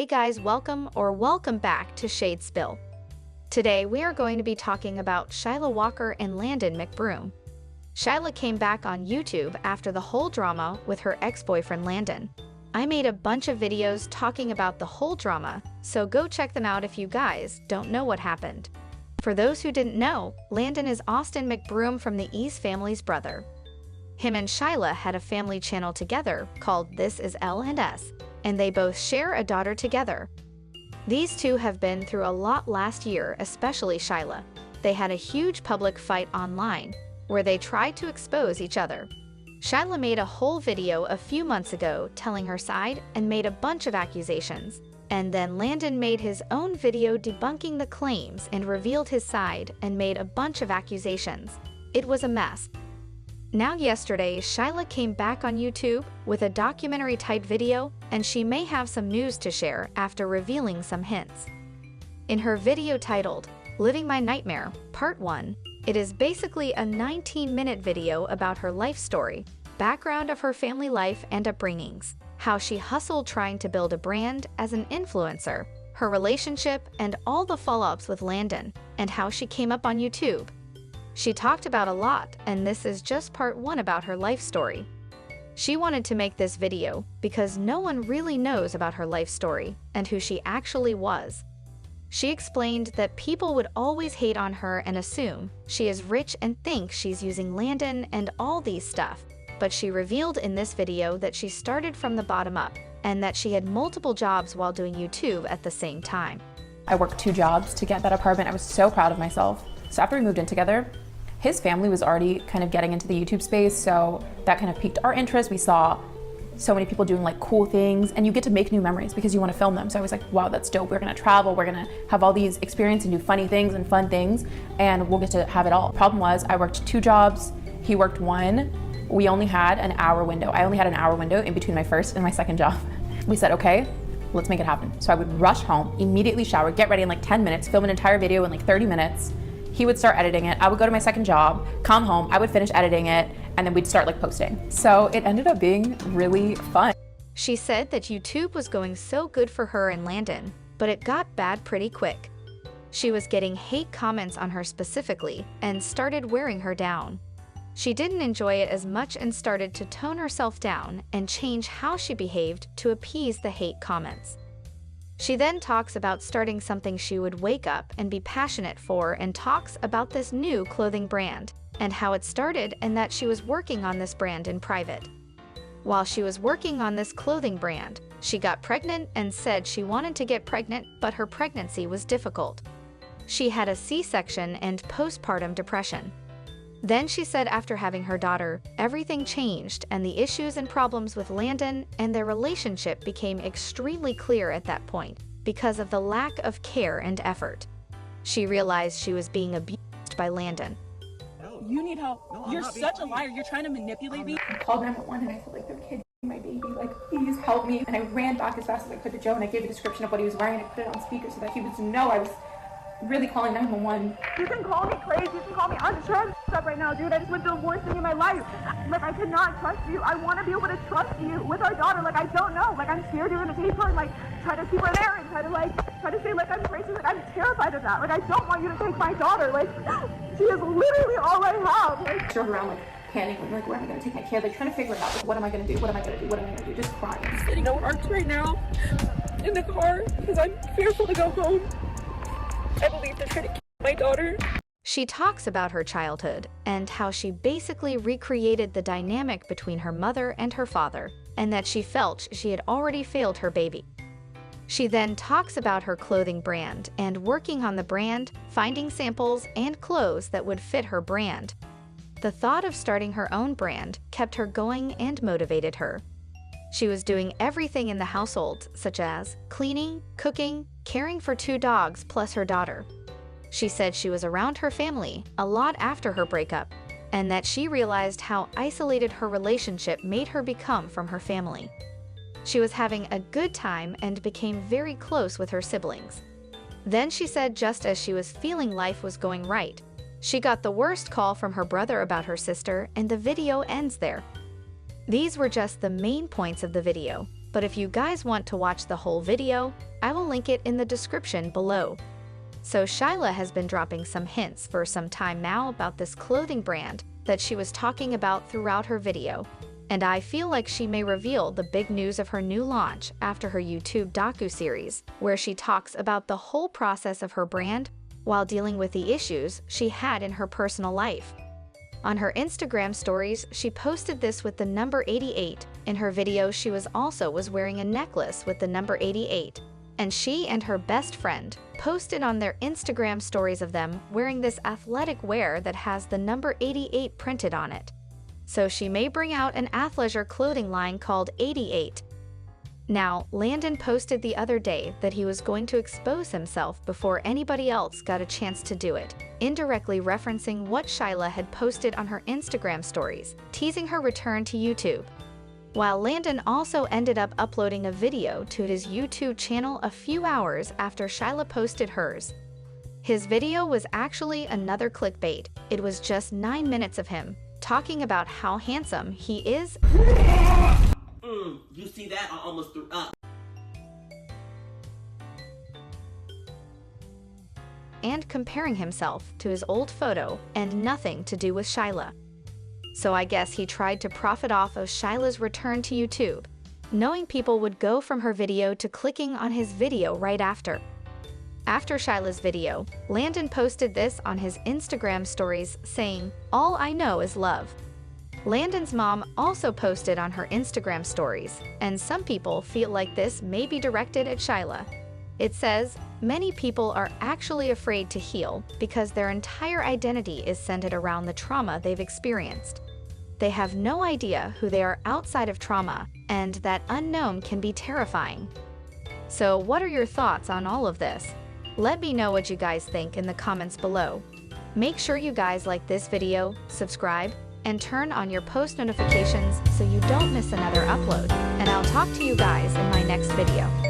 guys, welcome back to Shade Spill. Today we are going to be talking about Shyla Walker and Landon McBroom. Shyla came back on YouTube after the whole drama with her ex-boyfriend Landon. I made a bunch of videos talking about the whole drama, so go check them out if you guys don't know what happened. For those who didn't know, Landon is Austin McBroom from the E's family's brother. Him and Shyla had a family channel together called This Is L&S, and they both share a daughter together. These two have been through a lot last year, especially Shyla. They had a huge public fight online, where they tried to expose each other. Shyla made a whole video a few months ago telling her side and made a bunch of accusations. And then Landon made his own video debunking the claims and revealed his side and made a bunch of accusations. It was a mess. Now yesterday, Shyla came back on YouTube with a documentary-type video, and she may have some news to share after revealing some hints. In her video titled, Living My Nightmare, Part 1, it is basically a 19-minute video about her life story, background of her family life and upbringings, how she hustled trying to build a brand as an influencer, her relationship and all the follow-ups with Landon, and how she came up on YouTube. She talked about a lot, and this is just part 1 about her life story. She wanted to make this video because no one really knows about her life story and who she actually was. She explained that people would always hate on her and assume she is rich and think she's using Landon and all these stuff, but she revealed in this video that she started from the bottom up and that she had multiple jobs while doing YouTube at the same time. I worked 2 jobs to get that apartment. I was so proud of myself. So after we moved in together, his family was already kind of getting into the YouTube space, so that kind of piqued our interest. We saw so many people doing like cool things, and you get to make new memories because you want to film them. So I was like, wow, that's dope. We're gonna travel, we're gonna have all these experiences and do funny things and fun things, and we'll get to have it all. Problem was, I worked 2 jobs, he worked 1. We only had an hour window. I only had an hour window in between my first and my second job. We said, okay, let's make it happen. So I would rush home, immediately shower, get ready in like 10 minutes, film an entire video in like 30 minutes. He would start editing it. I would go to my second job, come home, I would finish editing it, and then we'd start like posting. So it ended up being really fun. She said that YouTube was going so good for her and Landon, but it got bad pretty quick. She was getting hate comments on her specifically and started wearing her down. She didn't enjoy it as much and started to tone herself down and change how she behaved to appease the hate comments. She then talks about starting something she would wake up and be passionate for, and talks about this new clothing brand and how it started and that she was working on this brand in private. While she was working on this clothing brand, she got pregnant and said she wanted to get pregnant, but her pregnancy was difficult. She had a C-section and postpartum depression. Then she said after having her daughter, everything changed and the issues and problems with Landon and their relationship became extremely clear at that point because of the lack of care and effort. She realized she was being abused by Landon. You need help. No, you're such a liar. You're trying to manipulate me. I called 911 and I felt like their kid, my baby, like please help me. And I ran back as fast as I could to Joe and I gave a description of what he was wearing and I put it on speaker so that he would know I was really calling 911. You can call me crazy, you can call me unsure stuff right now, dude. I just went through the worst thing in my life. Like, I cannot trust you. I want to be able to trust you with our daughter. Like, I don't know. Like, I'm scared you're going to take her and, like, try to keep her there and try to say, like, I'm crazy. Like, I'm terrified of that. Like, I don't want you to take my daughter. Like, she is literally all I have. Like, I drove around, like, panicking, like, where am I going to take my kid? Like, trying to figure it out. Like, what am I going to do? What am I going to do? What am I going to do? Just crying. I'm sitting at work right now in the car because I'm fearful to go home. I believe they're trying to kill my daughter. She talks about her childhood and how she basically recreated the dynamic between her mother and her father, and that she felt she had already failed her baby. She then talks about her clothing brand and working on the brand, finding samples and clothes that would fit her brand. The thought of starting her own brand kept her going and motivated her. She was doing everything in the household, such as cleaning, cooking, caring for 2 dogs plus her daughter. She said she was around her family a lot after her breakup, and that she realized how isolated her relationship made her become from her family. She was having a good time and became very close with her siblings. Then she said just as she was feeling life was going right, she got the worst call from her brother about her sister, and the video ends there. These were just the main points of the video. But if you guys want to watch the whole video, I will link it in the description below. So Shyla has been dropping some hints for some time now about this clothing brand that she was talking about throughout her video. And I feel like she may reveal the big news of her new launch after her YouTube docuseries, where she talks about the whole process of her brand while dealing with the issues she had in her personal life. On her Instagram stories, she posted this with the number 88. In her video, she was wearing a necklace with the number 88. And she and her best friend posted on their Instagram stories of them wearing this athletic wear that has the number 88 printed on it. So she may bring out an athleisure clothing line called 88. Now, Landon posted the other day that he was going to expose himself before anybody else got a chance to do it, indirectly referencing what Shyla had posted on her Instagram stories, teasing her return to YouTube. While Landon also ended up uploading a video to his YouTube channel a few hours after Shyla posted hers. His video was actually another clickbait. It was just 9 minutes of him talking about how handsome he is. You see that? I almost threw up. And comparing himself to his old photo and nothing to do with Shyla. So I guess he tried to profit off of Shyla's return to YouTube, knowing people would go from her video to clicking on his video right after. After Shyla's video, Landon posted this on his Instagram stories saying, "All I know is love." Landon's mom also posted on her Instagram stories, and some people feel like this may be directed at Shyla. It says, "Many people are actually afraid to heal because their entire identity is centered around the trauma they've experienced. They have no idea who they are outside of trauma, and that unknown can be terrifying." So what are your thoughts on all of this? Let me know what you guys think in the comments below. Make sure you guys like this video, subscribe, and turn on your post notifications so you don't miss another upload. And I'll talk to you guys in my next video.